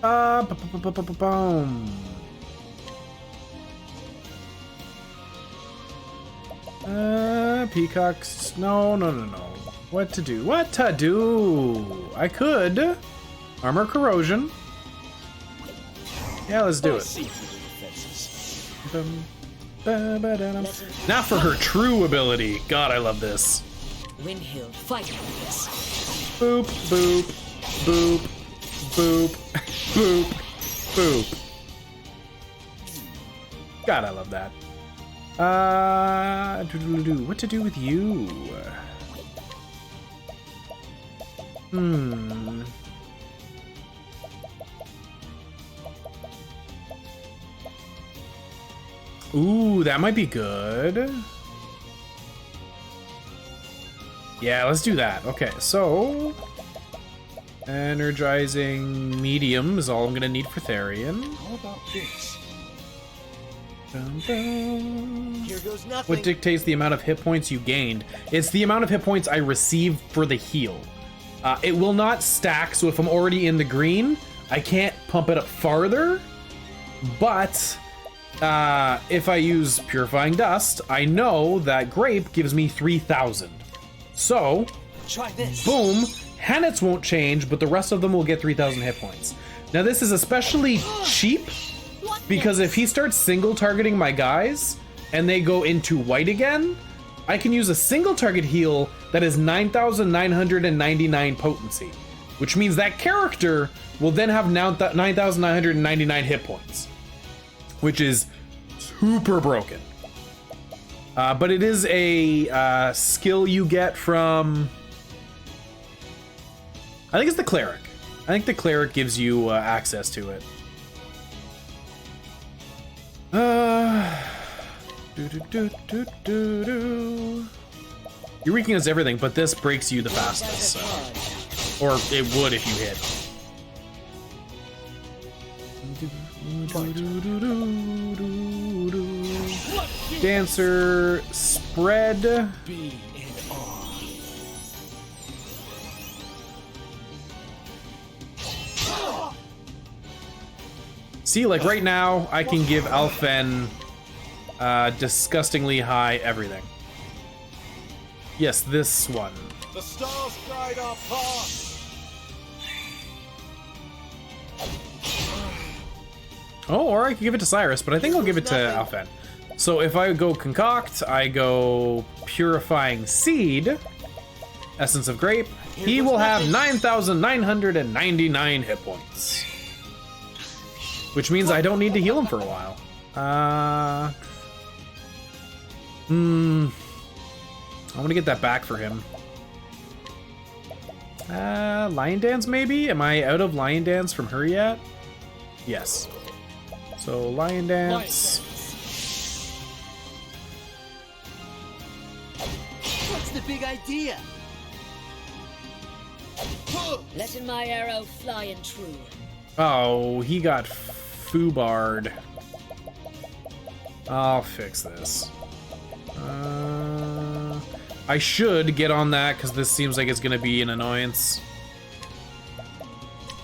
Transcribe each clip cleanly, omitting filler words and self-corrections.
Boom. Peacocks. No. What to do? I could. Armor corrosion. Yeah, let's do it. Now for her true ability. God, I love this. Windhill, fight with this. Boop, boop, boop, boop, boop, boop. God, I love that. What to do with you? Ooh, that might be good. Yeah, let's do that. Okay, so energizing medium is all I'm gonna need for Therian. How about this? Dun, dun. Here goes nothing. What dictates the amount of hit points you gained? It's the amount of hit points I received for the heal. It will not stack, so if I'm already in the green, I can't pump it up farther. But if I use Purifying Dust, I know that Grape gives me 3,000. So, Try this. boom, Hanets won't change, but the rest of them will get 3,000 hit points. Now this is especially cheap, because if he starts single targeting my guys, and they go into white again, I can use a single target heal that is 9,999 potency, which means that character will then have now 9,999 hit points, which is super broken. But it is a skill you get from, I think it's the Cleric. I think the Cleric gives you access to it. Your weakness is everything, but this breaks you the fastest, so. Or it would if you hit. Dancer, spread. Be in awe. See, like right now, I can give Alphen disgustingly high everything. Yes, this one. The stars guide our path. Oh, or I could give it to Cyrus, but I think I'll give it to Alphen. So if I go Concoct, I go Purifying Seed, Essence of Grape, he will have 9,999 hit points. Which means I don't need to heal him for a while. I want to get that back for him. Lion Dance maybe? Am I out of Lion Dance from her yet? Yes. So Lion Dance. What's the big idea? Letting my arrow fly and true. Oh, he got foobarred. I'll fix this. I should get on that because this seems like it's going to be an annoyance.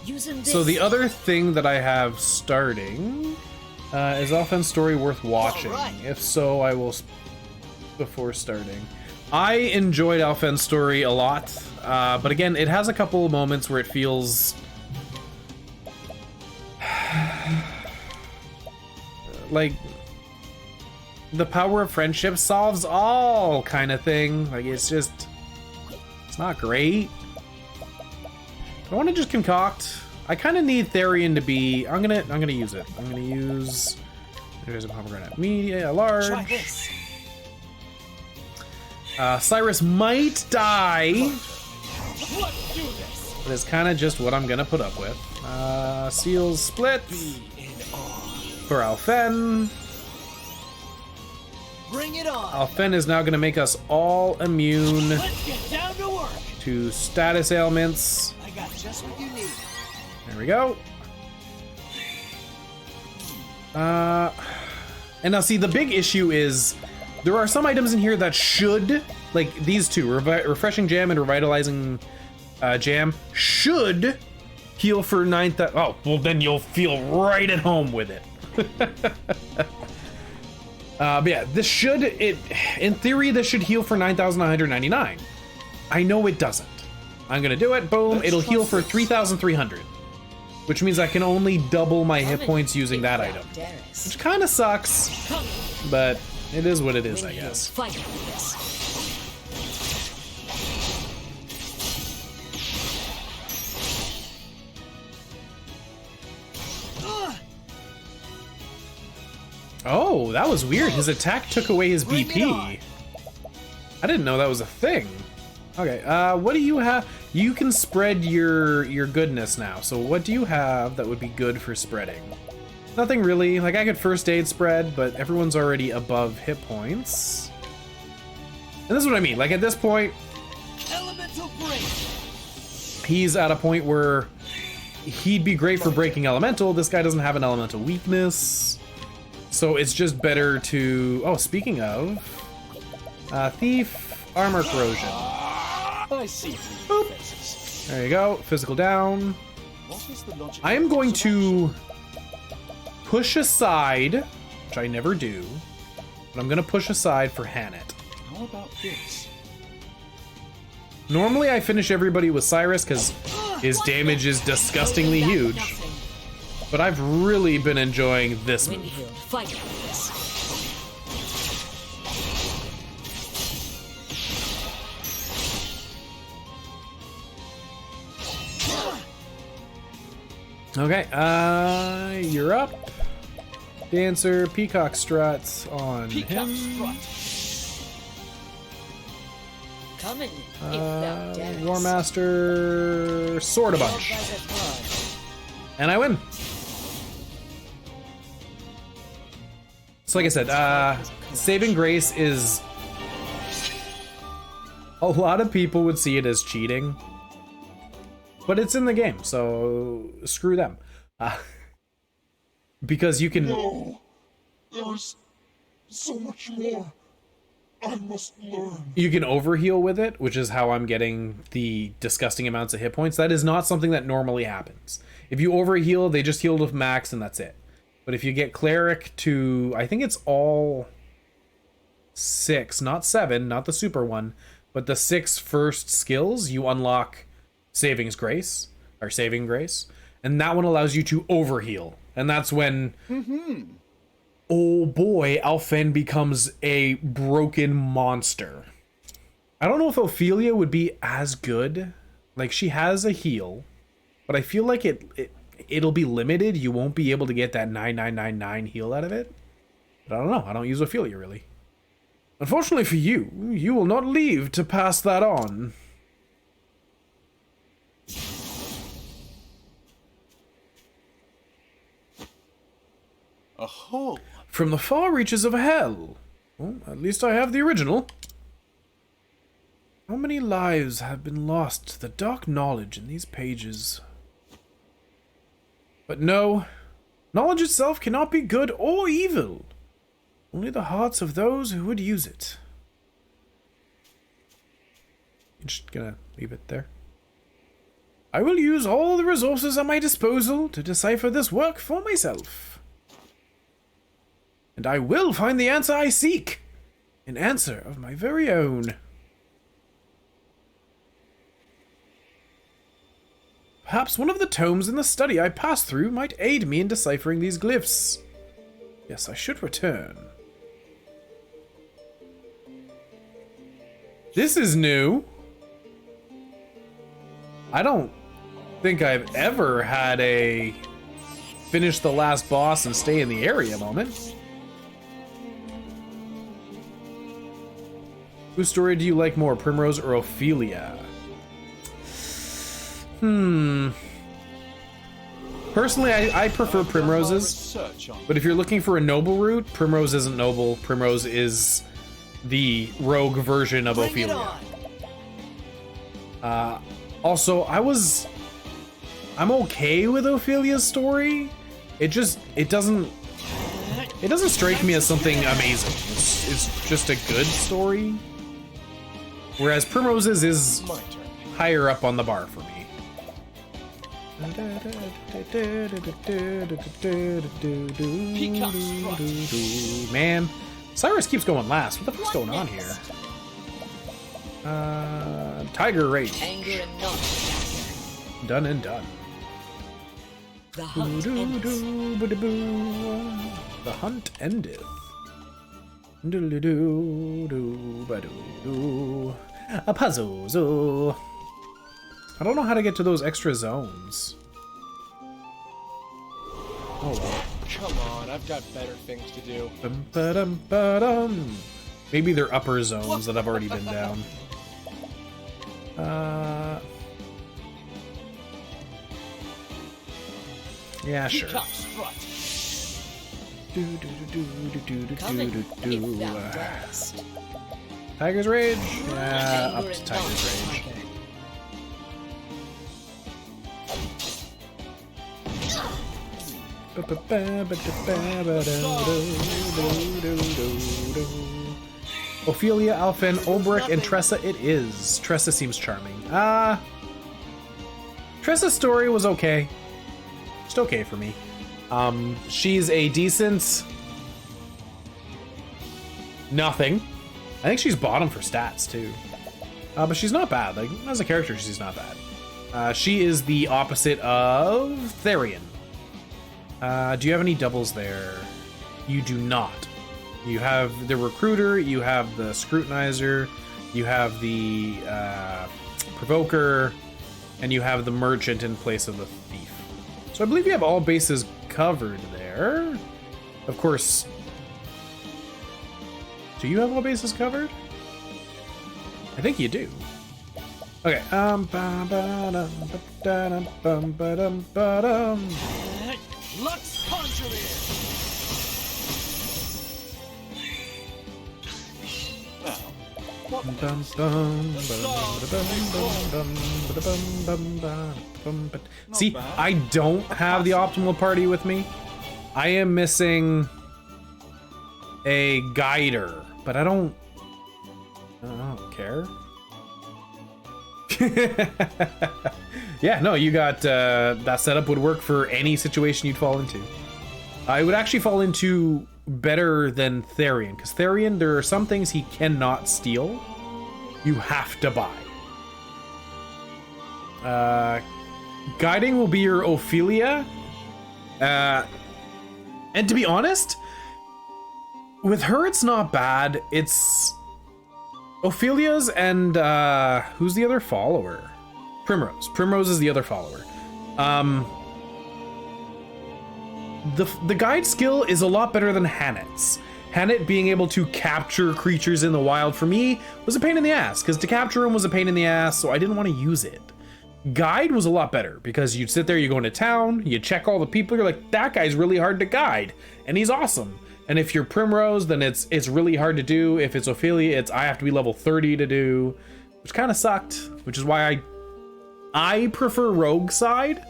Using this. So the other thing that I have starting is Offense Story worth watching. All right. If so, I will before starting. I enjoyed Alphen's Story a lot, but again, it has a couple of moments where it feels like the power of friendship solves all kind of thing. Like it's not great. I want to just concoct. I kind of need Therian to be. I'm gonna use it. I'm gonna use. There's a pomegranate media large. Try this. Cyrus might die, Let's do this. but it's kind of just what I'm gonna put up with. Seals split Be in awe. for Alphen. Bring it on. Alphen is now gonna make us all immune Let's get down to work. to status ailments. I got just what you need. There we go. And now see, the big issue is there are some items in here that should, like these two, Refreshing Jam and Revitalizing Jam, should heal for 9,000. Oh, well then you'll feel right at home with it. But yeah, this should, in theory, this should heal for 9,999. I know it doesn't. I'm gonna do it, boom, it'll heal for 3,300. Which means I can only double my hit points using that item. Which kind of sucks, but it is what it is, I guess. Oh, that was weird. His attack took away his BP. I didn't know that was a thing. Okay, what do you have? You can spread your goodness now. So what do you have that would be good for spreading? Nothing really. Like, I could first aid spread, but everyone's already above hit points. And this is what I mean. Like, at this point, Elemental break. he's at a point where he'd be great for breaking elemental. This guy doesn't have an elemental weakness. So it's just better to... Oh, speaking of... Thief, armor corrosion. I see three faces. There you go. Physical down. What is the logic I am of going this to push aside, which I never do, but I'm going to push aside for Hannet. How about this? Normally I finish everybody with Cyrus because his damage is disgustingly huge, but I've really been enjoying this move. Windhill, fight for this. Okay, you're up. Dancer, Peacock Struts on Peacock him. strut. Come in, if thou darest. War Master, Sword a bunch. And I win. So like I said, Saving Grace is... A lot of people would see it as cheating. But it's in the game, so screw them. Because you can... No, there is so much more I must learn. You can overheal with it, which is how I'm getting the disgusting amounts of hit points. That is not something that normally happens. If you overheal, they just heal with max and that's it. But if you get Cleric to... I think it's all 6, not 7, not the super one, but the 6 first skills, you unlock Saving Grace, and that one allows you to overheal. And that's when... Oh boy, Alphen becomes a broken monster. I don't know if Ophelia would be as good. Like, she has a heal, but I feel like it'll be limited. You won't be able to get that 9999 heal out of it. But I don't know. I don't use Ophelia, really. Unfortunately for you, you will not leave to pass that on. Oh, From the far reaches of hell. Well, at least I have the original. How many lives have been lost to the dark knowledge in these pages? But no, knowledge itself cannot be good or evil. Only the hearts of those who would use it. I'm just gonna leave it there. I will use all the resources at my disposal to decipher this work for myself. And I will find the answer I seek. An answer of my very own. Perhaps one of the tomes in the study I passed through might aid me in deciphering these glyphs. Yes, I should return. This is new. I don't think I've ever had a finish the last boss and stay in the area moment. Whose story do you like more, Primrose or Ophelia? Personally, I prefer Primrose's, but if you're looking for a noble route, Primrose isn't noble. Primrose is the rogue version of Bring it Ophelia. on. Also, I'm okay with Ophelia's story. It doesn't strike me as something amazing. It's just a good story. Whereas Primrose's is My turn. higher up on the bar for me. Man, Cyrus keeps going last. What the fuck's going on here? Tiger Rage. Anger and not Done and done. the hunt ends. The hunt endeth. A puzzle. Zoo. I don't know how to get to those extra zones. Oh well. Come on, I've got better things to do. Maybe they're upper zones that I've already been down. Yeah, sure. Peacock strut. Coming if thou darest. Tiger's Rage? Yeah, up Anger to and Tiger's not Rage. Ophelia, Alphen, Ulbrich, and Tressa it is. Tressa seems charming. Tressa's story was okay. Just okay for me. She's a decent... nothing. I think she's bottom for stats, too. But she's not bad. Like, as a character, she's not bad. She is the opposite of Therian. Do you have any doubles there? You do not. You have the Recruiter, you have the Scrutinizer, you have the Provoker, and you have the Merchant in place of the Thief. So I believe you have all bases covered there. Of course... do you have all bases covered? I think you do. Okay. Lux Conjurer! See, I don't have the optimal party with me. I am missing a guider, but I don't care. Yeah, no, you got that setup would work for any situation you'd fall into. I would actually fall into better than Therian, because Therian, there are some things he cannot steal. You have to buy. Guiding will be your Ophelia. And to be honest, with her, it's not bad. It's Ophelia's and who's the other follower? Primrose. Primrose is the other follower. The guide skill is a lot better than Hanet's. Hanet being able to capture creatures in the wild for me was a pain in the ass, because to capture them was a pain in the ass, so I didn't want to use it. Guide was a lot better, because you'd sit there, you go into town, you check all the people, you're like, that guy's really hard to guide, and he's awesome. And if you're Primrose, then it's really hard to do. If it's Ophelia, I have to be level 30 to do, which kind of sucked, which is why I prefer Rogue side,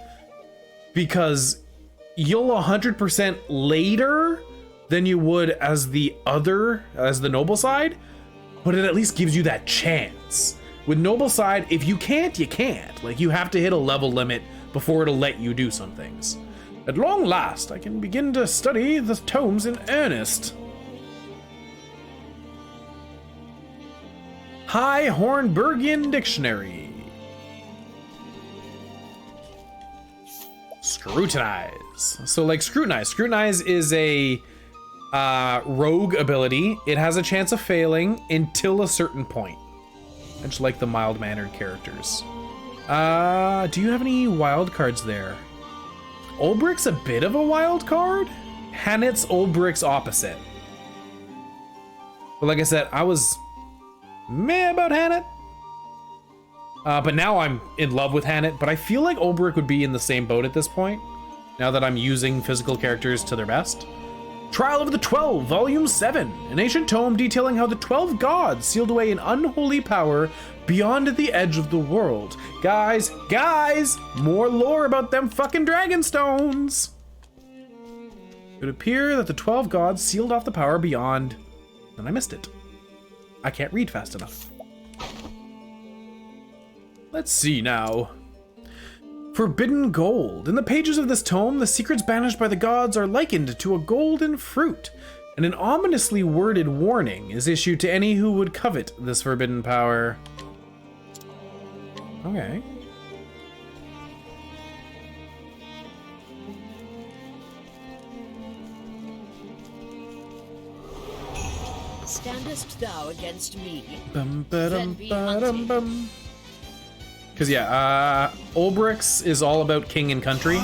because you'll 100% later than you would as the Noble side, but it at least gives you that chance. With Noble side, if you can't, you can't. Like, you have to hit a level limit before it'll let you do some things. At long last, I can begin to study the tomes in earnest. High Hornburgian Dictionary. Scrutinize. So like Scrutinize. Scrutinize is a rogue ability. It has a chance of failing until a certain point. Much like the mild-mannered characters. Do you have any wild cards there? Ulbrich's a bit of a wild card. Hanet's Ulbrich's opposite. But like I said, I was meh about Hanet. But now I'm in love with Hanet, but I feel like Ulbrich would be in the same boat at this point, now that I'm using physical characters to their best. Trial of the 12, Volume 7, an ancient tome detailing how the 12 gods sealed away an unholy power beyond the edge of the world. Guys, more lore about them fucking dragon stones. It would appear that the 12 gods sealed off the power beyond, and I missed it. I can't read fast enough. Let's see now. Forbidden gold. In the pages of this tome, the secrets banished by the gods are likened to a golden fruit, and an ominously worded warning is issued to any who would covet this forbidden power. Okay. Standest thou against me? Bum, Then be hunted. bum. Cause yeah, Olbrix is all about king and country.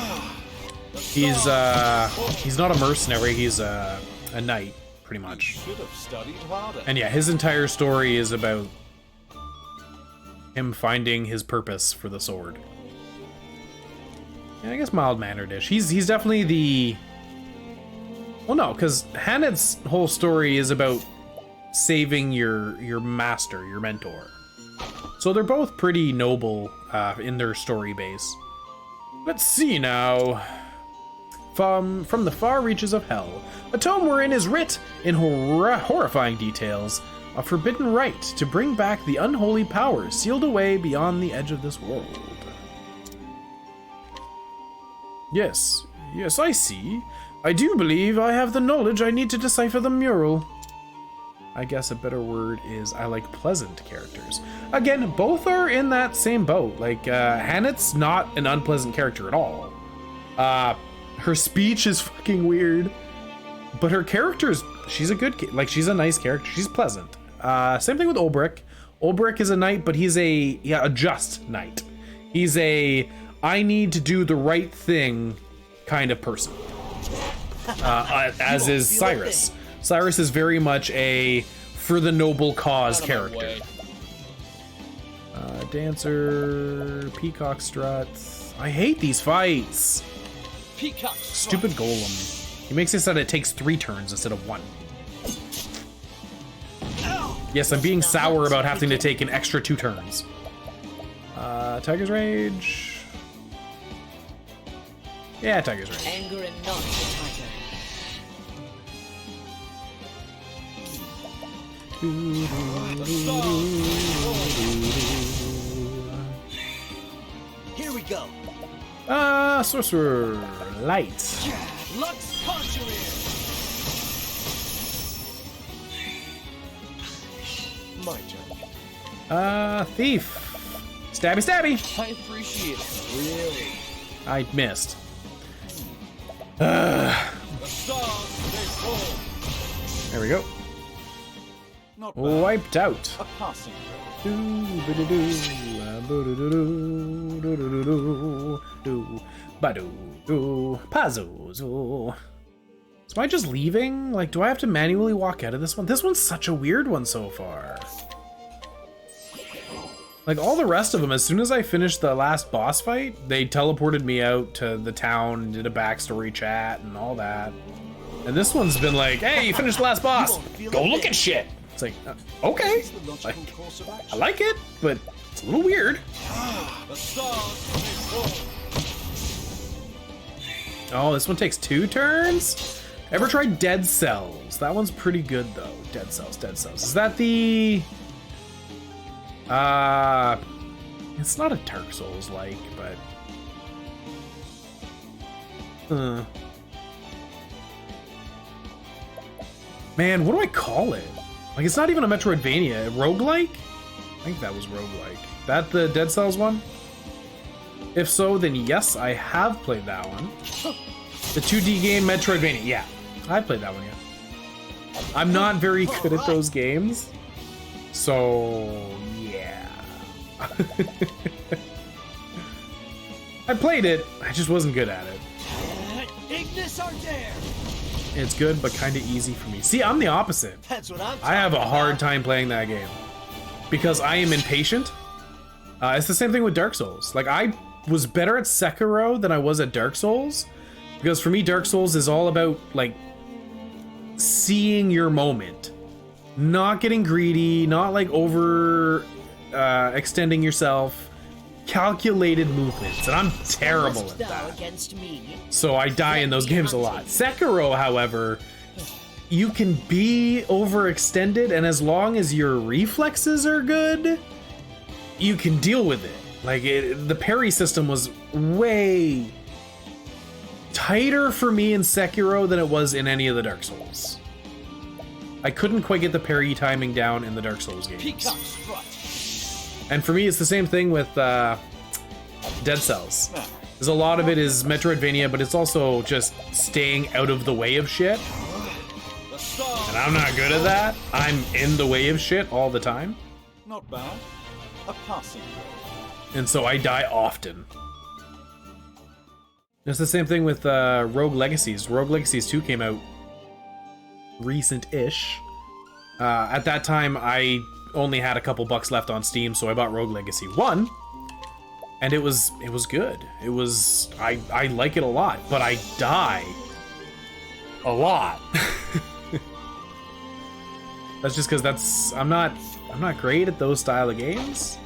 He's not a mercenary, he's a knight, pretty much. Should have studied harder. And yeah, his entire story is about him finding his purpose for the sword. Yeah, I guess mild-mannered-ish. He's definitely the... Well, no, because Hanet's whole story is about saving your master, your mentor. So they're both pretty noble in their story base. Let's see now. From the far reaches of hell, a tome wherein is writ in horrifying details a forbidden right to bring back the unholy power sealed away beyond the edge of this world. Yes, I see. I do believe I have the knowledge I need to decipher the mural. I guess a better word is I like pleasant characters. Again, both are in that same boat. Like, Hanet's not an unpleasant character at all. Her speech is fucking weird. But her character's, she's a good, she's a nice character. She's pleasant. Same thing with Olbrich. Olbrich is a knight, but he's a just knight. He's a, I need to do the right thing kind of person. As is Cyrus. Cyrus is very much a for the noble cause character. Dancer, Peacock Struts. I hate these fights. Peacock. Stupid golem. He makes it so that it takes 3 turns instead of 1. Yes, I'm being sour about having to take an extra 2 turns. Tiger's Rage. Yeah, Tiger's Rage. Anger and not the tiger. Here we go. Sorcerer. Light. Lux Conjurer. My turn. Thief. Stabby, stabby. I appreciate it. Really. I missed. The stars they fall. There we go. Not bad. Wiped out. A passing Pazuzu. So am I just leaving? Like, do I have to manually walk out of this one? This one's such a weird one so far. Like, all the rest of them, as soon as I finished the last boss fight, they teleported me out to the town and did a backstory chat and all that. And this one's been like, hey, you finished the last boss. Go look at shit. It's like, okay. Like, I like it, but it's a little weird. The stars they fall. Oh, this one takes 2 turns? Ever tried Dead Cells? That one's pretty good, though. Dead Cells, Dead Cells. Is that the... It's not a Dark Souls-like, but... Man, what do I call it? Like, it's not even a Metroidvania. Roguelike? I think that was roguelike. That the Dead Cells one? If so, then yes, I have played that one. The 2D game Metroidvania. Yeah, I played that one, yeah. I'm not very good at those games. So, yeah. I played it, I just wasn't good at it. Ignis Ardere. It's good, but kind of easy for me. See, I'm the opposite. That's what I'm I have a talking hard about. time playing that game because I am impatient. It's the same thing with Dark Souls. Like, I was better at Sekiro than I was at Dark Souls because for me, Dark Souls is all about, like, seeing your moment, not getting greedy, not like over extending yourself, calculated movements, and I'm terrible at Standest thou that. against me? So I die in those games a lot. Sekiro, however, you can be overextended, and as long as your reflexes are good, you can deal with it. Like, the parry system was way tighter for me in Sekiro than it was in any of the Dark Souls. I couldn't quite get the parry timing down in the Dark Souls games. Peacock strut. And for me, it's the same thing with Dead Cells. There's a lot of it is Metroidvania, but it's also just staying out of the way of shit. The stars. And I'm not good at that. I'm in the way of shit all the time. Not bad. A passing grade. And so I die often. It's the same thing with Rogue Legacies. Rogue Legacies 2 came out recent-ish. At that time, I only had a couple bucks left on Steam, so I bought Rogue Legacy 1. And it was good. It was I like it a lot, but I die a lot. That's just because I'm not great at those style of games.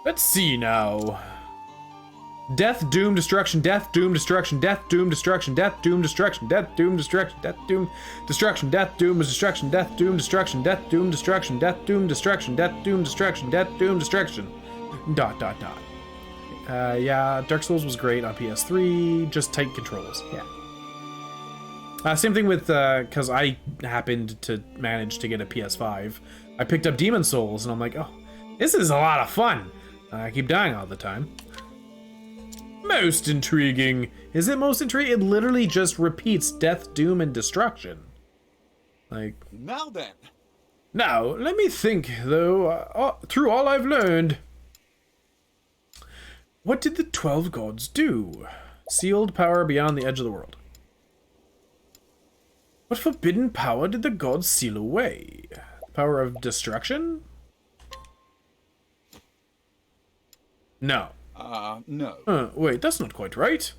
Let's see now. Death, doom, destruction, death, doom, destruction, death, doom, destruction, death, doom, destruction, death, doom, destruction, death, doom, destruction, death, doom, destruction, death, doom, destruction, death, doom, destruction, death, doom, destruction, death, doom, destruction, death, doom, destruction. ... Yeah, Dark Souls was great on PS3, just tight controls. Yeah. Same thing with, because I happened to manage to get a PS5. I picked up Demon Souls, and I'm like, oh, this is a lot of fun. I keep dying all the time. Most intriguing. Is it most intriguing? It literally just repeats death, doom, and destruction. Like, Now then. now, let me think, though, through all I've learned. What did the 12 gods do? Sealed power beyond the edge of the world. What forbidden power did the gods seal away? Power of destruction? No. No. Wait, that's not quite right.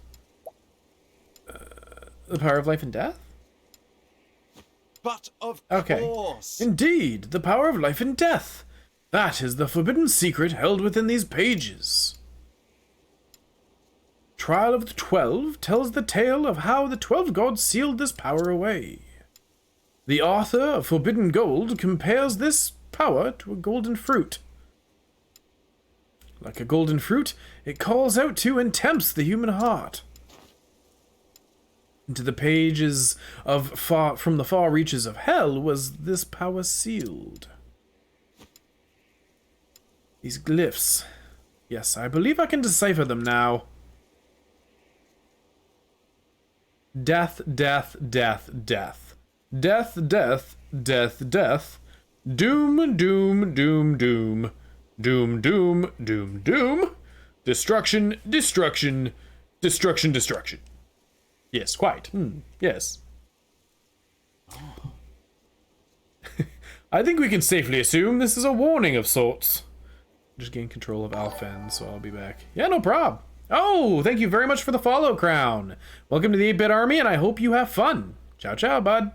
The power of life and death? But of Okay. course. Indeed, the power of life and death. That is the forbidden secret held within these pages. Trial of the 12 tells the tale of how the 12 gods sealed this power away. The author of Forbidden Gold compares this power to a golden fruit. Like a golden fruit, it calls out to and tempts the human heart. Into the pages of from the far reaches of hell was this power sealed. These glyphs. Yes, I believe I can decipher them now. Death, death, death, death. Death, death, death, death. Doom, doom, doom, doom. Doom, doom, doom, doom. Destruction, destruction, destruction, destruction. Yes, quite. Yes. I think we can safely assume this is a warning of sorts. Just gain control of Alphen, so I'll be back. Yeah, no prob. Oh, thank you very much for the follow, Crown. Welcome to the 8-Bit Army, and I hope you have fun. Ciao, ciao, bud.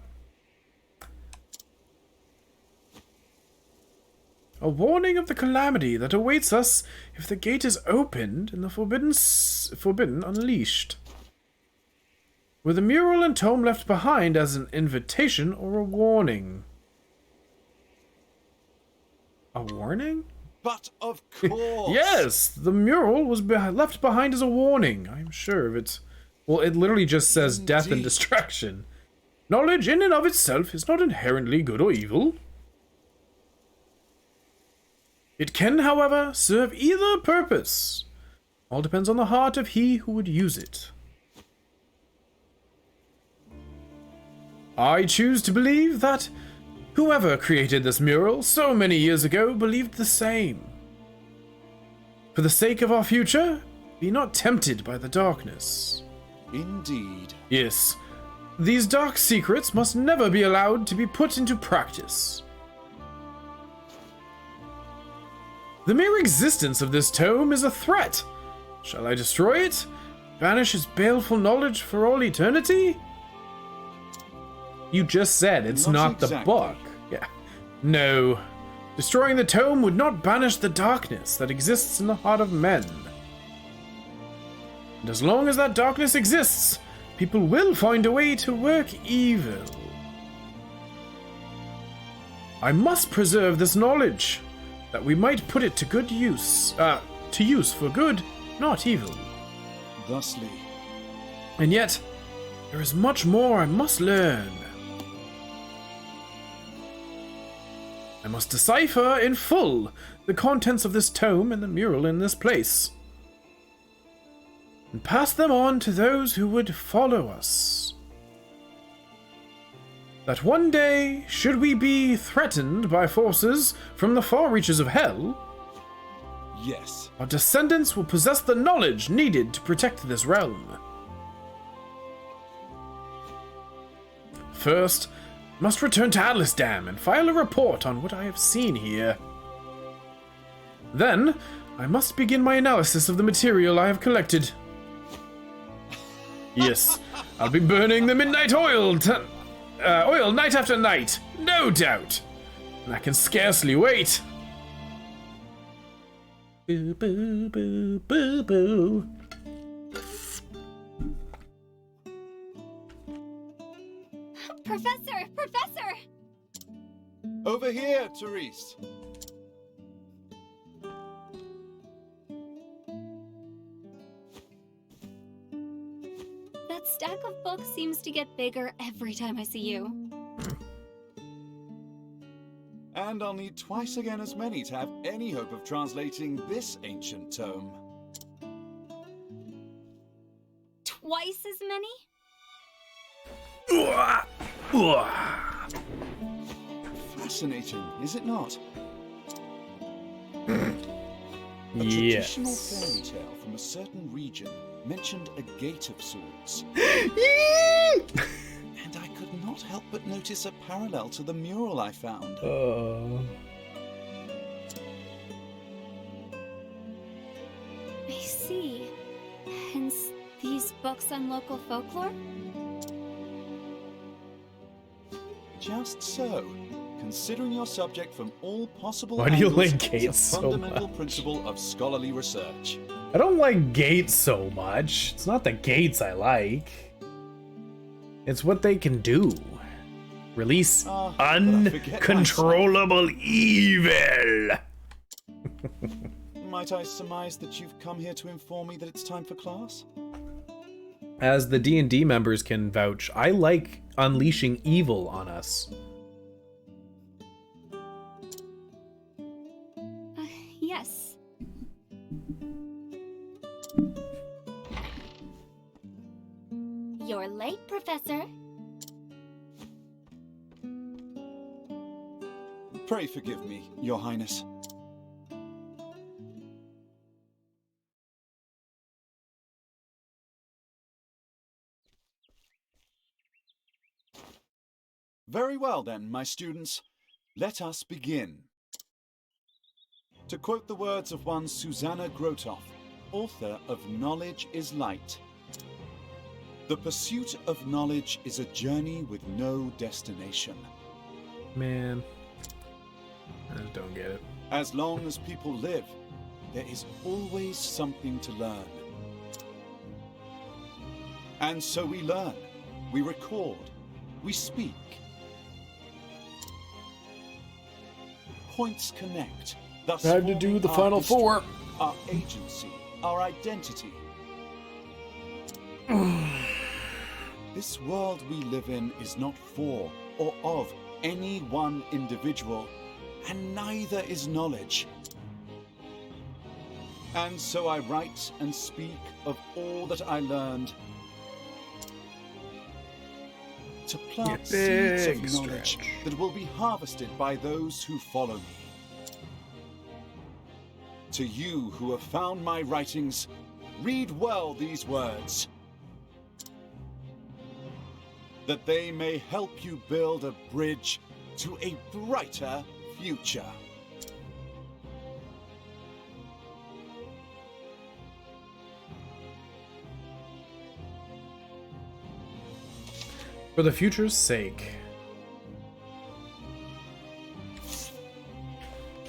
A warning of the calamity that awaits us if the gate is opened and the forbidden unleashed. With a mural and tome left behind as an invitation or a warning. A warning? But of course. Yes, the mural was left behind as a warning. I'm sure of it. Well, it literally just says death and Indeed. destruction. Knowledge in and of itself is not inherently good or evil. It can, however, serve either purpose. All depends on the heart of he who would use it. I choose to believe that whoever created this mural so many years ago believed the same. For the sake of our future, be not tempted by the darkness. Indeed. Yes, these dark secrets must never be allowed to be put into practice. The mere existence of this tome is a threat. Shall I destroy it? Banish its baleful knowledge for all eternity? You just said it's not the exactly. book. Yeah. No. Destroying the tome would not banish the darkness that exists in the heart of men. And as long as that darkness exists, people will find a way to work evil. I must preserve this knowledge. that we might put it to good use, to use for good, not evil. Thusly, And yet, there is much more I must learn. I must decipher in full the contents of this tome and the mural in this place, and pass them on to those who would follow us. That one day, should we be threatened by forces from the far reaches of hell, yes. our descendants will possess the knowledge needed to protect this realm. First, must return to Atlas Dam and file a report on what I have seen here. Then, I must begin my analysis of the material I have collected. Yes, I'll be burning the midnight oil night after night, no doubt. And I can scarcely wait. Boo, boo, boo, boo, boo. Professor! Professor! Over here, Therese. That stack of books seems to get bigger every time I see you. And I'll need twice again as many to have any hope of translating this ancient tome. Twice as many? Fascinating, is it not? A traditional fairy tale from a certain region mentioned a gate of sorts. And I could not help but notice a parallel to the mural I found. I see. Hence, these books on local folklore? Just so. Considering your subject from all possible Why do you angles like is Gates a so fundamental much? principle of scholarly research. I don't like Gates so much. It's not the Gates I like. It's what they can do. Release but I forget uncontrollable evil. Might I surmise that you've come here to inform me that it's time for class? As the D&D members can vouch, I like unleashing evil on us. Yes. You're late, Professor. Pray forgive me, Your Highness. Very well then, my students. Let us begin. To quote the words of one Susanna Grotoff, author of Knowledge is Light. The pursuit of knowledge is a journey with no destination. Man, I just don't get it. As long as people live, there is always something to learn. And so we learn, we record, we speak. Points connect, thus Had to do forming the our final history, four. our agency, our identity. This world we live in is not for or of any one individual, and neither is knowledge. And so I write and speak of all that I learned to plant seeds of big knowledge stretch. that will be harvested by those who follow me. To you who have found my writings, read well these words, that they may help you build a bridge to a brighter future. For the future's sake.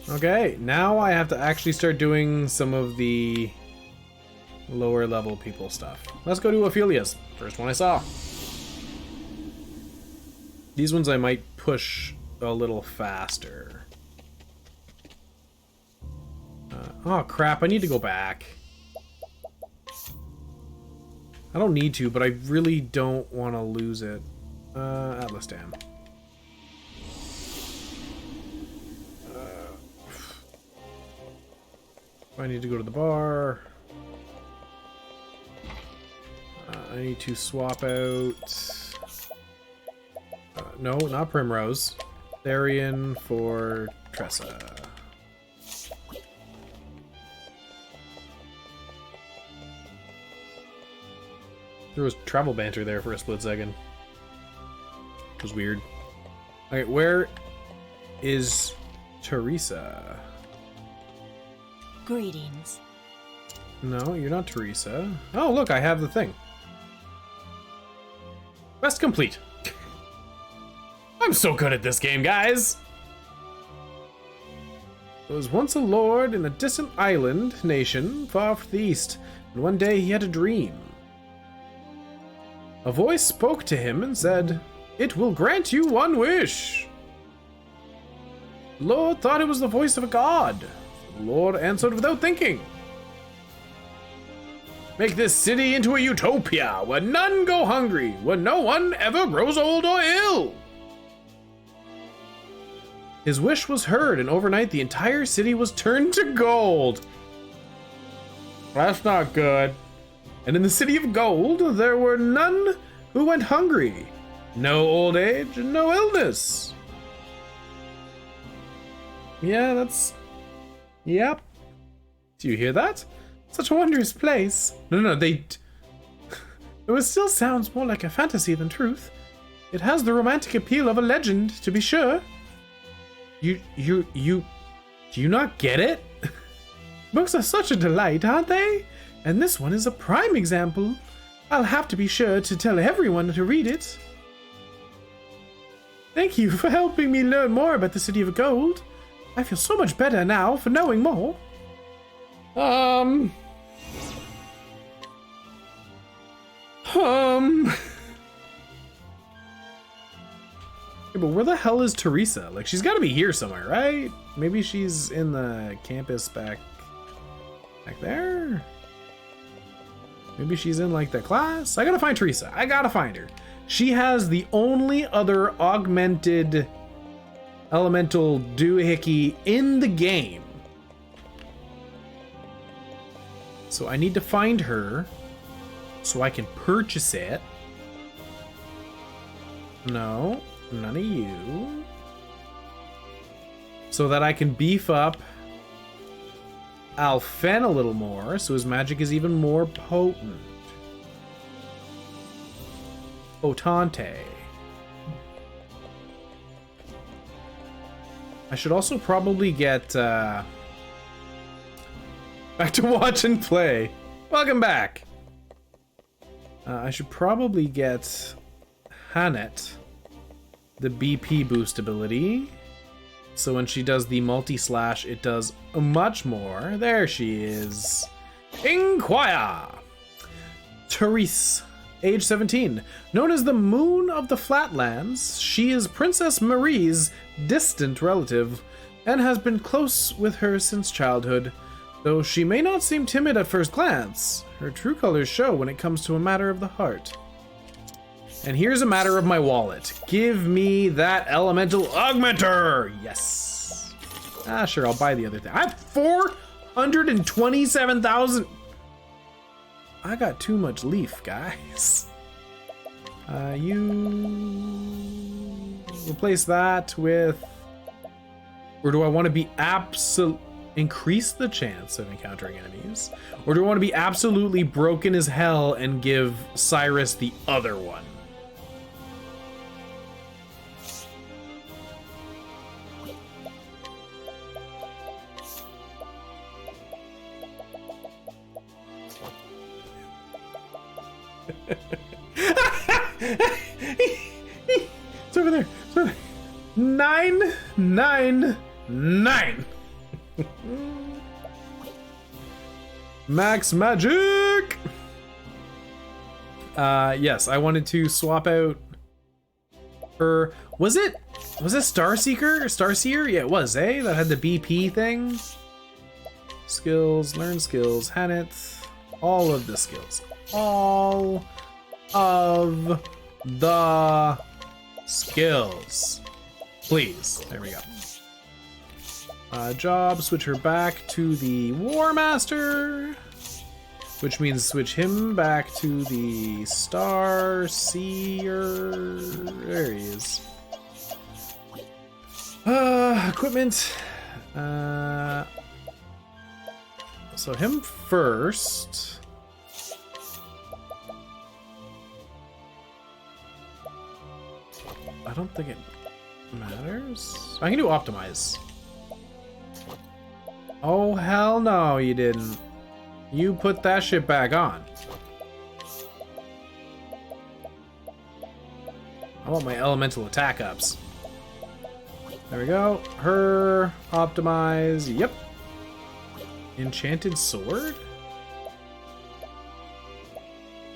Okay, now I have to actually start doing some of the lower level people stuff. Let's go to Ophelia's. First one I saw. These ones I might push a little faster. Oh crap, I need to go back. I don't need to, but I really don't want to lose it. Atlas Dam. I need to go to the bar. I need to swap out... no, not Primrose. Therian for Tressa. There was travel banter there for a split second. It was weird. Alright, where is Teresa? Greetings. No, you're not Teresa. Oh, look, I have the thing. Quest complete. I'm so good at this game, guys! There was once a lord in a distant island nation far to the east, and one day he had a dream. A voice spoke to him and said, "It will grant you one wish." The Lord thought it was the voice of a god. The Lord answered without thinking. "Make this city into a utopia where none go hungry, where no one ever grows old or ill." His wish was heard, and overnight the entire city was turned to gold. That's not good. And in the city of gold, there were none who went hungry. No old age, and no illness. Yeah, that's... Yep. Do you hear that? Such a wondrous place. No, it still sounds more like a fantasy than truth. It has the romantic appeal of a legend, to be sure. Do you not get it? Books are such a delight, aren't they? And this one is a prime example. I'll have to be sure to tell everyone to read it. Thank you for helping me learn more about the City of Gold. I feel so much better now for knowing more. Yeah, but where the hell is Teresa? Like, she's got to be here somewhere, right? Maybe she's in the campus back there? Maybe she's in, like, the class? I gotta find Teresa. I gotta find her. She has the only other augmented elemental doohickey in the game. So I need to find her so I can purchase it. No, none of you. So that I can beef up Alphen a little more, so his magic is even more potent. Otante. I should also probably get back to watch and play. Welcome back. I should probably get Hanet the BP boost ability. So when she does the multi-slash, it does much more. There she is. Inquire! Therese, age 17. Known as the Moon of the Flatlands, she is Princess Marie's distant relative and has been close with her since childhood. Though she may not seem timid at first glance, her true colors show when it comes to a matter of the heart. And here's a matter of my wallet. Give me that elemental augmenter! Yes. Ah, sure, I'll buy the other thing. I have 427,000. I got too much leaf, guys. You replace that with... Or do I want to be increase the chance of encountering enemies? Or do I want to be absolutely broken as hell and give Cyrus the other one? It's over there. It's over there. 999. Max magic. Yes, I wanted to swap out her. Was it Starseeker or Starseer? Yeah, it was, eh? That had the BP thing. Skills, learn skills, Haneth. All of the skills. All of the skills. Please. There we go. Job, switch her back to the War Master. Which means switch him back to the Star Seer. There he is. Equipment. So him first. I don't think it matters. I can do optimize. Oh, hell no, you didn't. You put that shit back on. I want my elemental attack ups. There we go. Her, optimize, yep. Enchanted sword?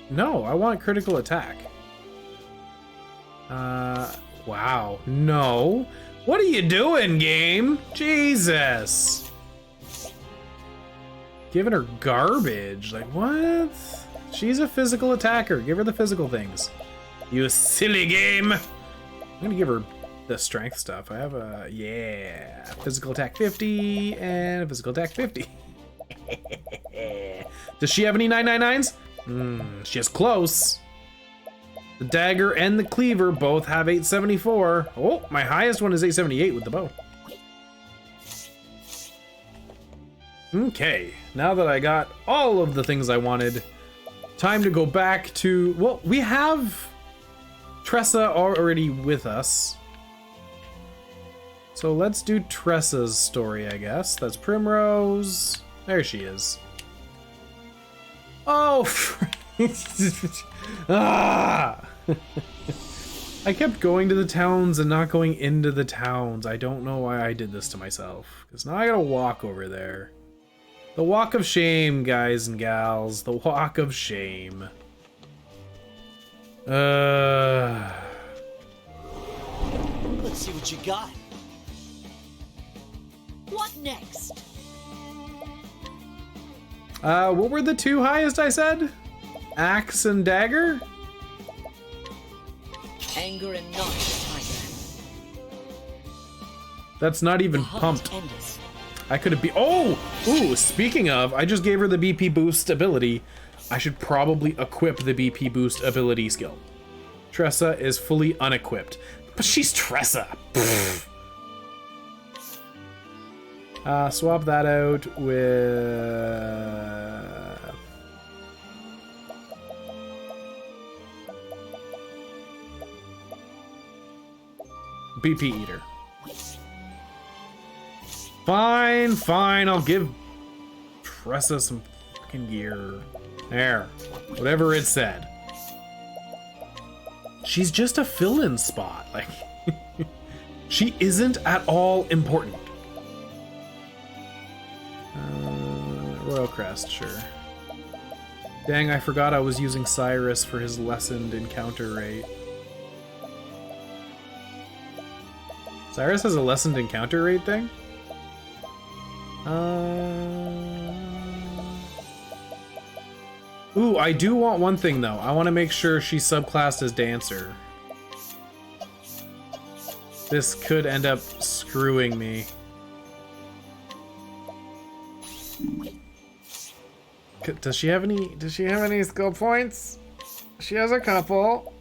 No, I want critical attack. Wow. No. What are you doing, game? Jesus. Giving her garbage. Like, what? She's a physical attacker. Give her the physical things. You silly game. I'm gonna give her the strength stuff. I have a, yeah, physical attack 50 and a physical attack 50. Does she have any 999s? She's close. The dagger and the cleaver both have 874. Oh, my highest one is 878 with the bow. Okay, now that I got all of the things I wanted, time to go back to, well, we have Tressa already with us. So let's do Tressa's story, I guess. That's Primrose. There she is. Oh, ah! I kept going to the towns and not going into the towns. I don't know why I did this to myself. Because now I gotta walk over there. The walk of shame, guys and gals. The walk of shame. Let's see what you got. What next? What were the two highest I said? Axe and dagger? Anger and not the tiger. That's not even The hunt pumped. endeth. I could have been. Oh! Ooh, speaking of, I just gave her the BP boost ability. I should probably equip the BP boost ability skill. Tressa is fully unequipped. But she's Tressa. Swap that out with... BP Eater. Fine, fine, I'll give Tressa some fucking gear. There. Whatever it said. She's just a fill-in spot. Like, she isn't at all important. Royal Crest, sure. Dang, I forgot I was using Cyrus for his lessened encounter rate. Cyrus has a lessened encounter rate thing? Ooh, I do want one thing though. I want to make sure she's subclassed as Dancer. This could end up screwing me. Does she have any skill points? She has a couple.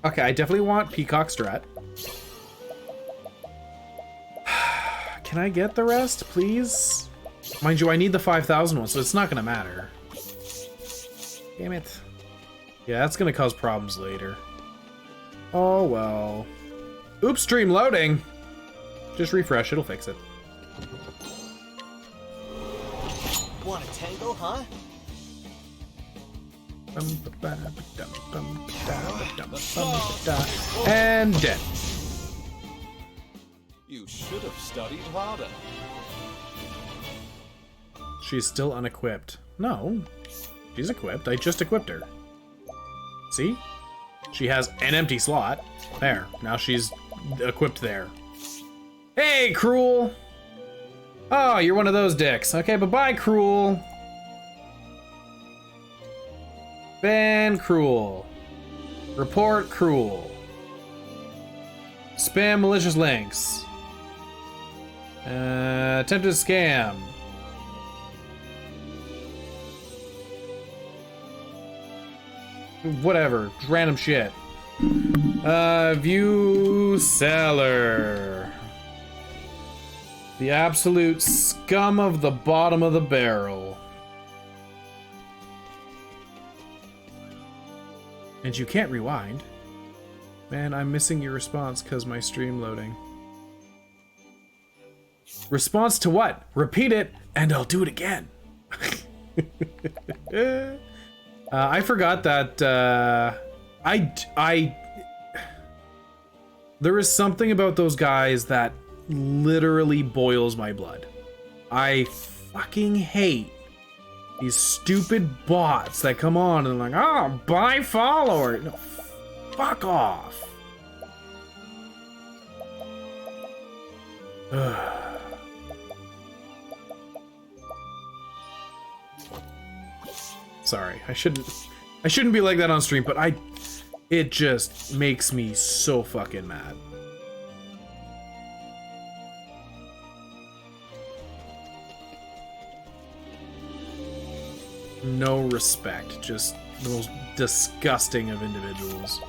Okay, I definitely want Peacock Strat. Can I get the rest, please? Mind you, I need the 5,000 one, so it's not gonna matter. Damn it. Yeah, that's gonna cause problems later. Oh well. Oops, stream loading. Just refresh, it'll fix it. Want a tango, huh? And dead. You should have studied harder. She's still unequipped. No, she's equipped. I just equipped her. See? She has an empty slot. There. Now she's equipped there. Hey, Cruel! Oh, you're one of those dicks. Okay, bye-bye, Cruel. Ban Cruel. Report Cruel. Spam malicious links. Attempted scam. Whatever, random shit. View seller. The absolute scum of the bottom of the barrel. And you can't rewind. Man, I'm missing your response because my stream loading. Response to what? Repeat it, and I'll do it again. I forgot that there is something about those guys that literally boils my blood. I fucking hate these stupid bots that come on and like, oh, buy follower. No, fuck off. Sorry, I shouldn't be like that on stream, but it just makes me so fucking mad. No respect, just the most disgusting of individuals.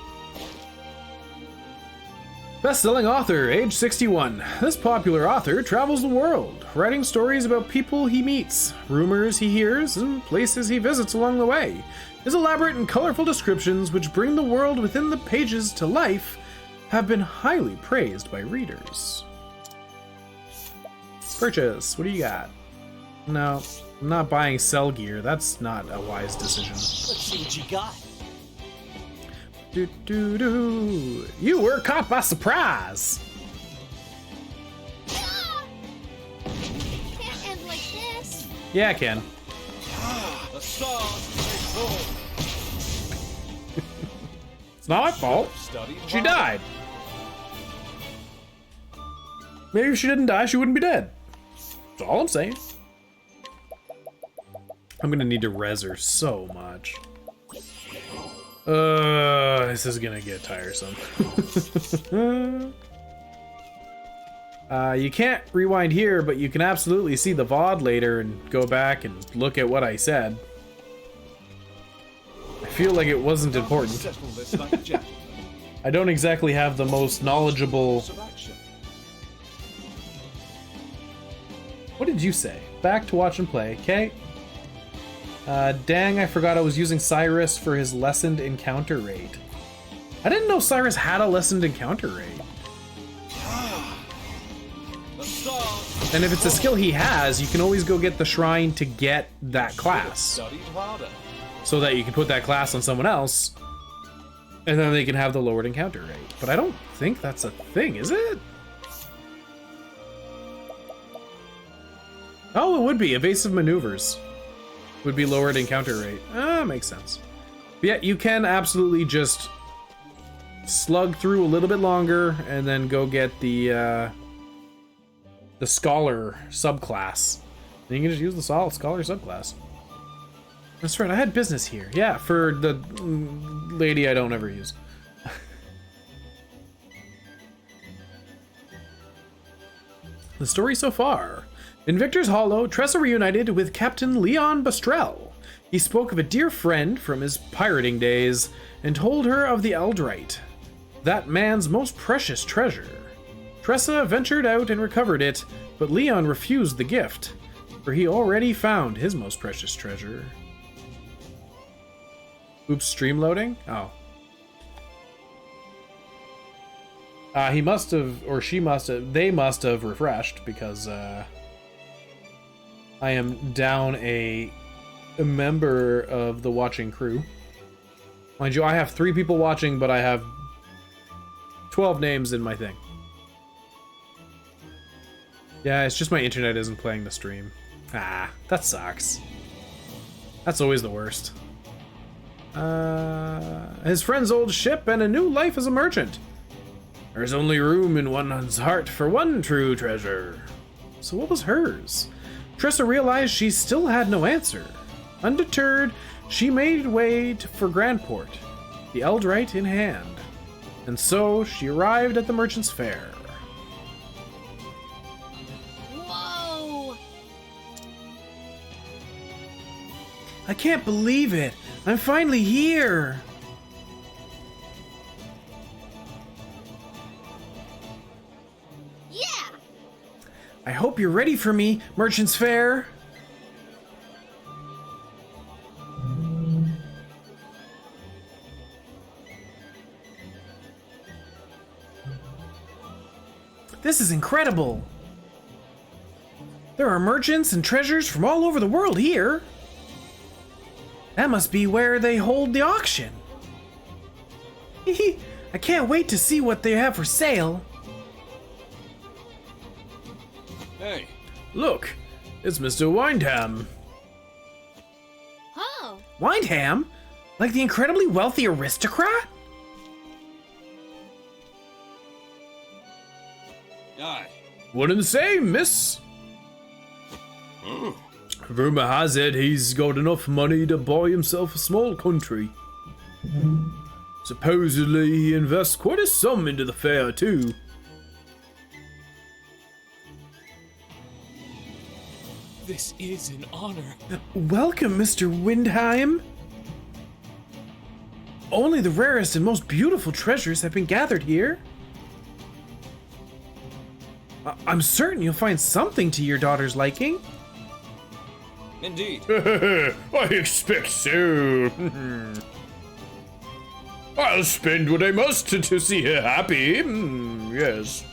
Best-selling author, age 61. This popular author travels the world, writing stories about people he meets, rumors he hears, and places he visits along the way. His elaborate and colorful descriptions, which bring the world within the pages to life, have been highly praised by readers. Purchase. What do you got? No, I'm not buying Cell Gear. That's not a wise decision. Let's see what you got. You were caught by surprise. Can't end like this. Yeah, I can. The stars may fall. It's not my fault. Study She harder. died. Maybe if she didn't die, she wouldn't be dead. That's all I'm saying. I'm gonna need to res her so much. This is gonna get tiresome. You can't rewind here, but you can absolutely see the VOD later and go back and look at what I said. I feel like it wasn't important. Settle this like a gentleman. I don't exactly have the most knowledgeable... Course of action. What did you say? Back to watch and play, okay? Dang, I forgot I was using Cyrus for his lessened encounter rate. I didn't know Cyrus had a lessened encounter rate. The stars And if it's a skill he has, you can always go get the shrine to get that class. studied harder. So that you can put that class on someone else, and then they can have the lowered encounter rate. But I don't think that's a thing, is it? Oh, it would be. Evasive maneuvers would be lowered encounter rate. Ah, makes sense. But yeah, you can absolutely just slug through a little bit longer and then go get the scholar subclass. Then you can just use the scholar subclass. That's right, I had business here. Yeah, for the lady I don't ever use. The story so far. In Victor's Hollow, Tressa reunited with Captain Leon Bastrel. He spoke of a dear friend from his pirating days and told her of the Eldrite, that man's most precious treasure. Tressa ventured out and recovered it, but Leon refused the gift, for he already found his most precious treasure. Oops, stream loading? Oh. He must have, or she must have, they must have refreshed because I am down a member of the watching crew. Mind you, I have 3 people watching, but I have 12 names in my thing. Yeah, it's just my internet isn't playing the stream. Ah, that sucks. That's always the worst. His friend's old ship and a new life as a merchant. There's only room in one's heart for one true treasure. So what was hers? Tressa realized she still had no answer. Undeterred, she made way for Grandport, the Eldrite in hand. And so she arrived at the Merchant's Fair. Whoa! I can't believe it! I'm finally here! Yeah! I hope you're ready for me, Merchant's Fair! This is incredible! There are merchants and treasures from all over the world here! That must be where they hold the auction! I can't wait to see what they have for sale! Hey, Look, it's Mr. Windham. Oh! Windham? Like the incredibly wealthy aristocrat? aye. One and the same, miss. Rumor has it he's got enough money to buy himself a small country. Supposedly he invests quite a sum into the fair too. This is an honor. Welcome, Mr. Windheim. Only the rarest and most beautiful treasures have been gathered here. I'm certain you'll find something to your daughter's liking. Indeed. I expect so. I'll spend what I must to see her happy. Yes.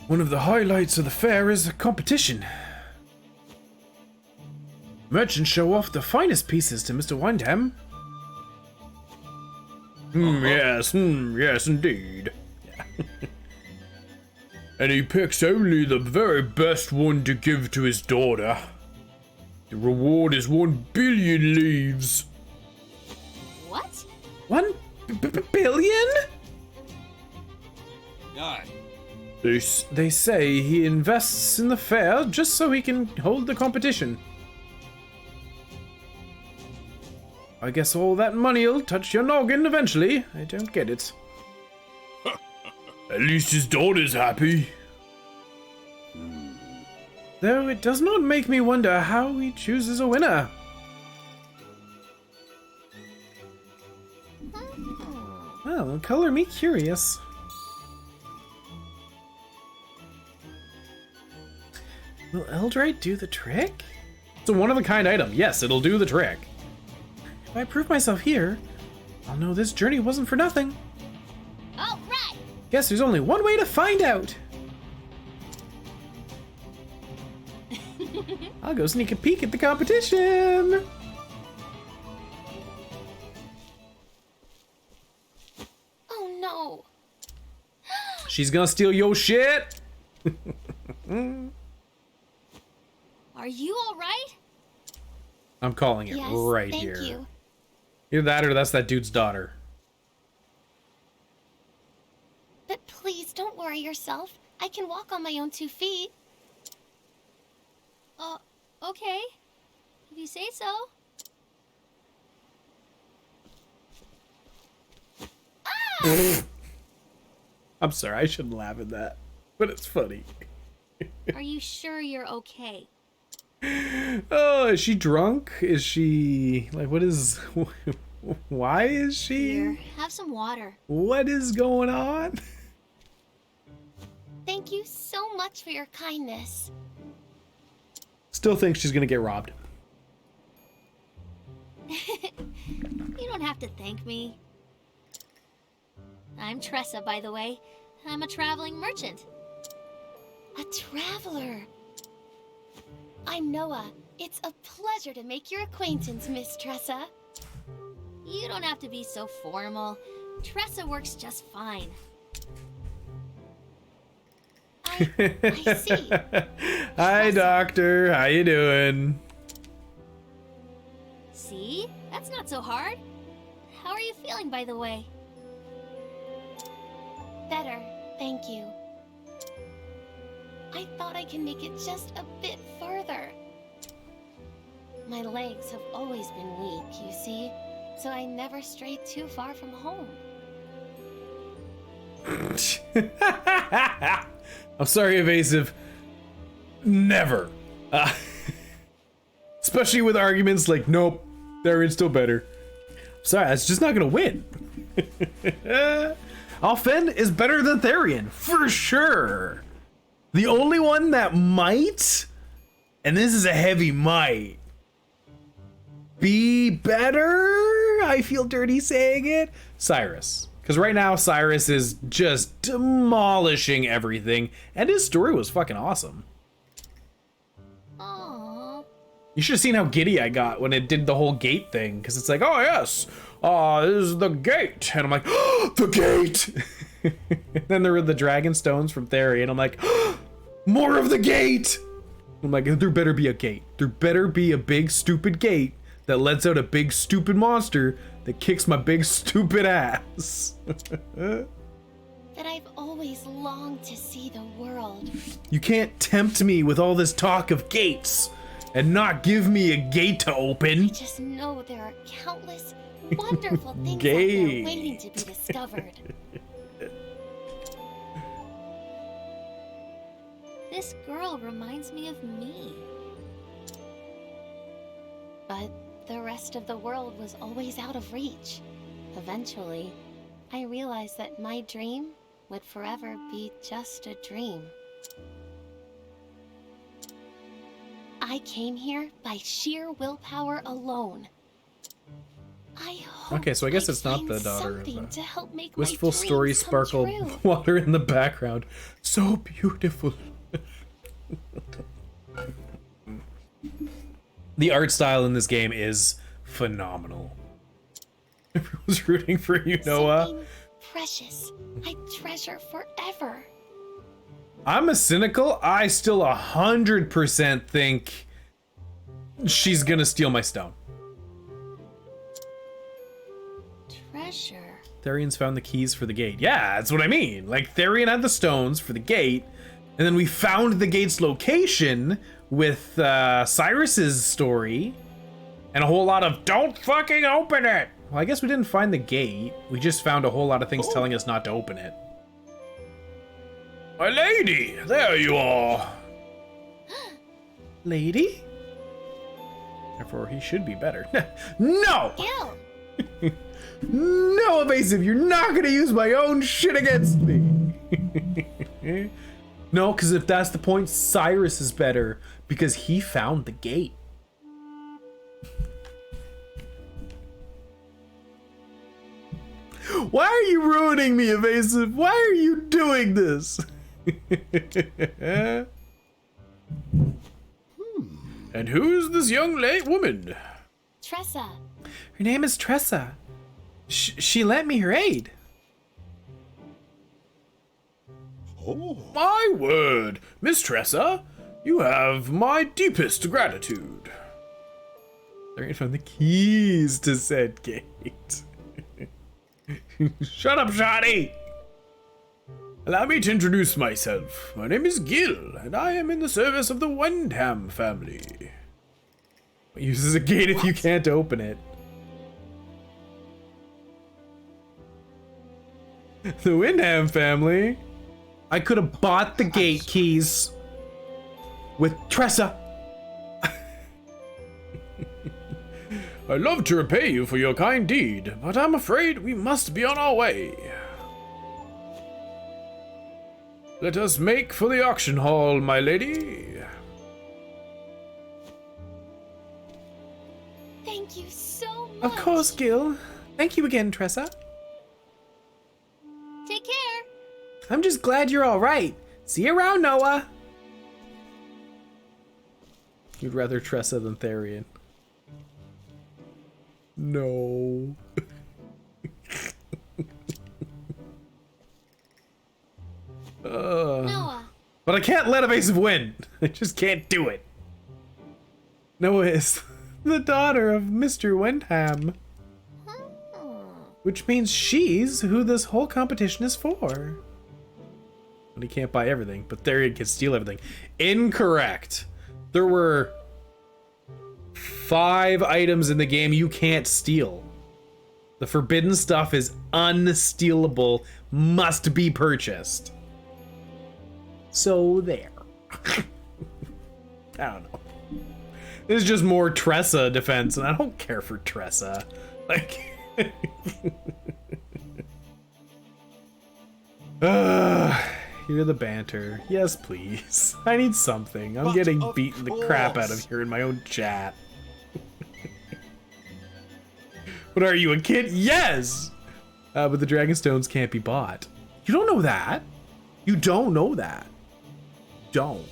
One of the highlights of the fair is a competition. Merchants show off the finest pieces to Mr. Windham. Yes, yes, indeed. And he picks only the very best one to give to his daughter. The reward is 1 billion leaves. What? 1 billion? Aye. They say he invests in the fair just so he can hold the competition. I guess all that money'll touch your noggin eventually. I don't get it. At least his daughter's happy. Though it does not make me wonder how he chooses a winner. Well, color me curious. Will Eldrite do the trick? It's a one-of-a-kind item. Yes, it'll do the trick. If I prove myself here, I'll know this journey wasn't for nothing. All right! Guess there's only one way to find out. I'll go sneak a peek at the competition. Oh no! She's gonna steal your shit. Are you all right? I'm calling it Yes, right thank here. you. Either that or that's that dude's daughter. But please don't worry yourself. I can walk on my own 2 feet. Okay. If you say so. I'm sorry, I shouldn't laugh at that, but it's funny. Are you sure you're okay? Oh, is she drunk? Is she like what is why is she? Here, have some water. What is going on? Thank you so much for your kindness. Still think she's gonna get robbed. You don't have to thank me. I'm Tressa, by the way. I'm a traveling merchant. A traveler. I'm Noah. It's a pleasure to make your acquaintance, Miss Tressa. You don't have to be so formal. Tressa works just fine. I see. Hi, doctor. How you doing? See? That's not so hard. How are you feeling, by the way? Better, thank you. I thought I can make it just a bit further. My legs have always been weak, you see, so I never strayed too far from home. I'm sorry, Evasive. Never. Especially with arguments like, nope, Therian's still better. Sorry, that's just not gonna win. Alphen is better than Therian, for sure. The only one that might, and this is a heavy might, be better, I feel dirty saying it, Cyrus. Because right now, Cyrus is just demolishing everything, and his story was fucking awesome. Aww. You should have seen how giddy I got when it did the whole gate thing, because it's like, oh yes, this is the gate, and I'm like, oh, the gate! Then there were the dragon stones from Therian, I'm like, oh, more of the gate! I'm like, there better be a gate. There better be a big stupid gate that lets out a big stupid monster that kicks my big stupid ass. That I've always longed to see the world. You can't tempt me with all this talk of gates and not give me a gate to I open. just know there are countless wonderful things out there Gate. waiting to be discovered. This girl reminds me of me. But the rest of the world was always out of reach. Eventually, I realized that my dream would forever be just a dream. I came here by sheer willpower alone. I hope Okay, so I guess I'd it's not find the daughter of something to help make Wistful my Story dreams come sparkled true. water in the background. So beautiful. The art style in this game is phenomenal. Everyone's rooting for you, Noah. Something precious I treasure forever. I'm a cynical. I still 100% think she's gonna steal my stone. Treasure. Therian's found the keys for the gate. Yeah, that's what I mean. Like, Therian had the stones for the gate, and then we found the gate's location with Cyrus's story, and a whole lot of, don't fucking open it! Well, I guess we didn't find the gate. We just found a whole lot of things telling us not to open it. My lady, there you are. Lady? Therefore, he should be better. No! Gil! No, Evasive, you're not gonna use my own shit against me. No, because if that's the point, Cyrus is better because he found the gate. Why are you ruining me, Evasive? Why are you doing this? And who's this young woman? Tressa. Her name is Tressa. She lent me her aid. Oh, My word, Miss Tressa, you have my deepest gratitude. They're gonna find the keys to said gate. Shut up, Shoddy! Allow me to introduce myself. My name is Gil, and I am in the service of the Windham family. It uses a gate if you can't open it. The Windham family? I could have bought the gate keys with Tressa. I'd love to repay you for your kind deed, but I'm afraid we must be on our way. Let us make for the auction hall, my lady. Thank you so much. Of course, Gil. Thank you again, Tressa. Take care. I'm just glad you're all right. See you around, Noah. You'd rather Tressa than Therian. No. Noah. But I can't let Evasive win. I just can't do it. Noah is The daughter of Mr. Windham. Which means she's who this whole competition is for. But he can't buy everything, but there he can steal everything. Incorrect. There were 5 items in the game you can't steal. The forbidden stuff is unstealable, must be purchased. So there. I don't know. This is just more Tressa defense, and I don't care for Tressa. Like... Hear the banter. Yes, please. I need something. I'm getting beaten the crap out of here in my own chat. What are you, a kid? Yes! But the Dragon Stones can't be bought. You don't know that. You don't know that. Don't.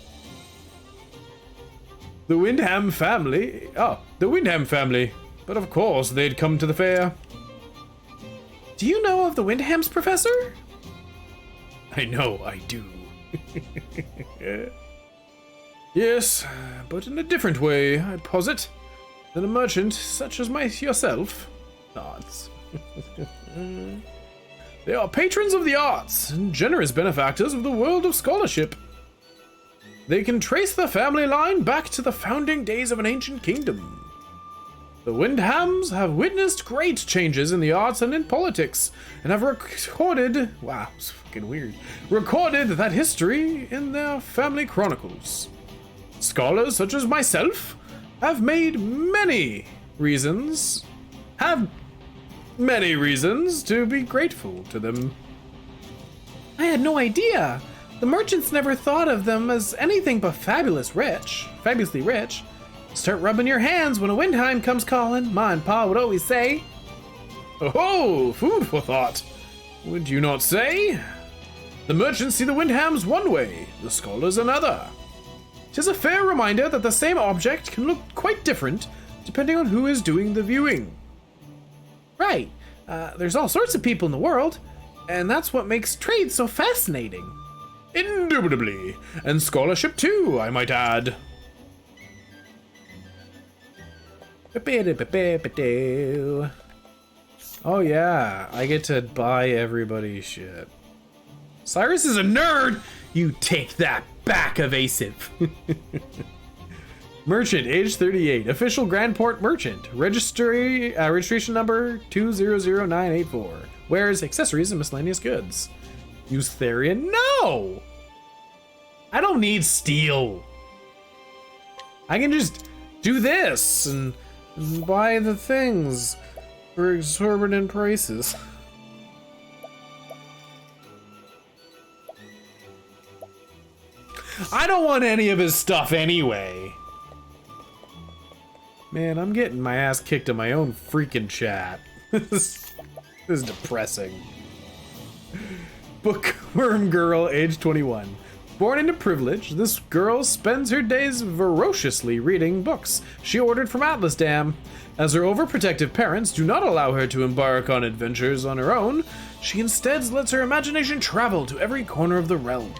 The Windham family. Oh, the Windham family. But of course, they'd come to the fair. Do you know of the Windhams, Professor? I know, I do. Yes, but in a different way, I posit, than a merchant such as yourself. Nods. They are patrons of the arts and generous benefactors of the world of scholarship. They can trace the family line back to the founding days of an ancient kingdom. The Windhams have witnessed great changes in the arts and in politics, and have recorded, wow, it's fucking weird, recorded that history in their family chronicles. Scholars such as myself have many reasons to be grateful to them. I had no idea. The merchants never thought of them as anything but fabulously rich. Start rubbing your hands when a Windheim comes calling, Ma and Pa would always say. Oh, food for thought. Would you not say? The merchants see the Windhams one way, the scholars another. 'Tis a fair reminder that the same object can look quite different depending on who is doing the viewing. Right. There's all sorts of people in the world, and that's what makes trade so fascinating. Indubitably. And scholarship too, I might add. Oh yeah, I get to buy everybody's shit. Cyrus is a nerd! You take that back, evasive. Merchant, age 38, official Grandport merchant, registration number 200984. Wears accessories and miscellaneous goods. Use Therian? No! I don't need steel. I can just do this and buy the things for exorbitant prices. I don't want any of his stuff anyway. Man, I'm getting my ass kicked in my own freaking chat. This is depressing. Bookworm girl, age 21. Born into privilege, this girl spends her days voraciously reading books she ordered from Atlas Dam. As her overprotective parents do not allow her to embark on adventures on her own, she instead lets her imagination travel to every corner of the realm.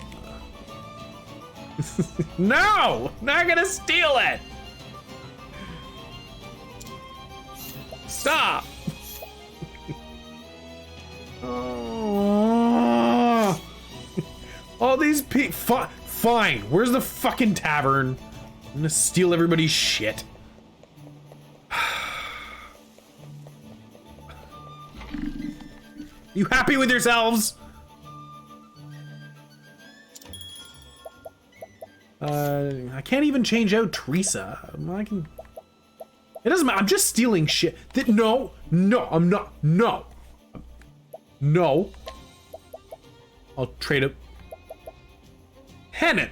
No! Not gonna steal it! Stop! Oh. All these fine. Where's the fucking tavern? I'm gonna steal everybody's shit. You happy with yourselves? I can't even change out Teresa. I can. It doesn't matter. I'm just stealing shit. No, I'm not. No. No. I'll trade it. Hennon.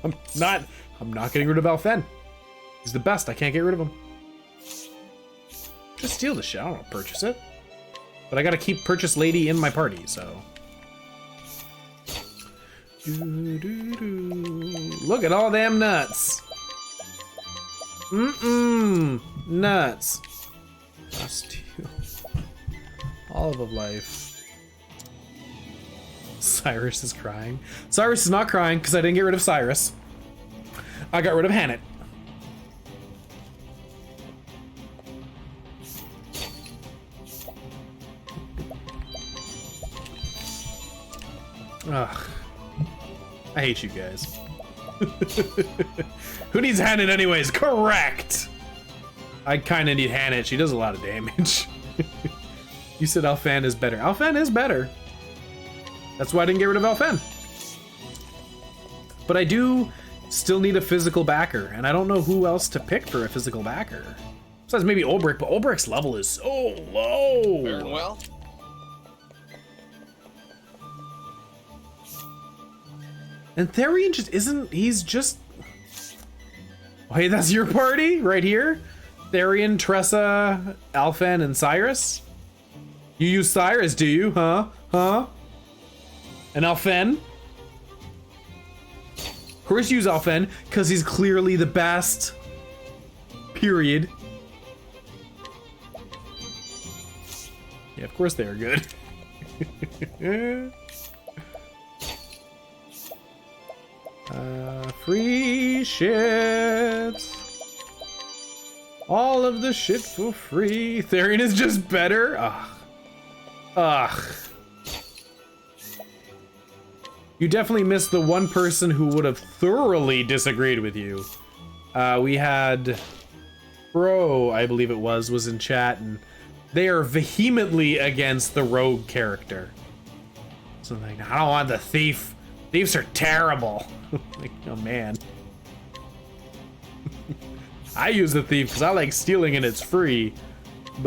I'm not getting rid of Alfen. He's the best. I can't get rid of him. Just steal the shit. I don't want to purchase it. But I gotta keep Purchase Lady in my party, so. Look at all them nuts. Nuts. I'll steal. Olive of life. Cyrus is crying. Cyrus is not crying because I didn't get rid of Cyrus. I got rid of Hannet. Ugh. I hate you guys. Who needs Hannet anyways? Correct! I kinda need Hannet. She does a lot of damage. You said Alphan is better. Alphan is better. That's why I didn't get rid of Alphen. But I do still need a physical backer, and I don't know who else to pick for a physical backer. Besides maybe Ulbrich, but Ulbrich's level is so low. Very well. And Therian just isn't, he's just... Wait, that's your party? Right here? Therian, Tressa, Alphen, and Cyrus? You use Cyrus, do you? Huh? Huh? And Alphen? Of course you use Alphen, because he's clearly the best. Period. Yeah, of course they are good. Free shit. All of the shit for free. Therian is just better. Ugh. Ugh. You definitely missed the one person who would have thoroughly disagreed with you. We had Bro, I believe it was in chat, and they are vehemently against the rogue character. So like, I don't want the thief. Thieves are terrible. Like, oh man. I use the thief because I like stealing and it's free.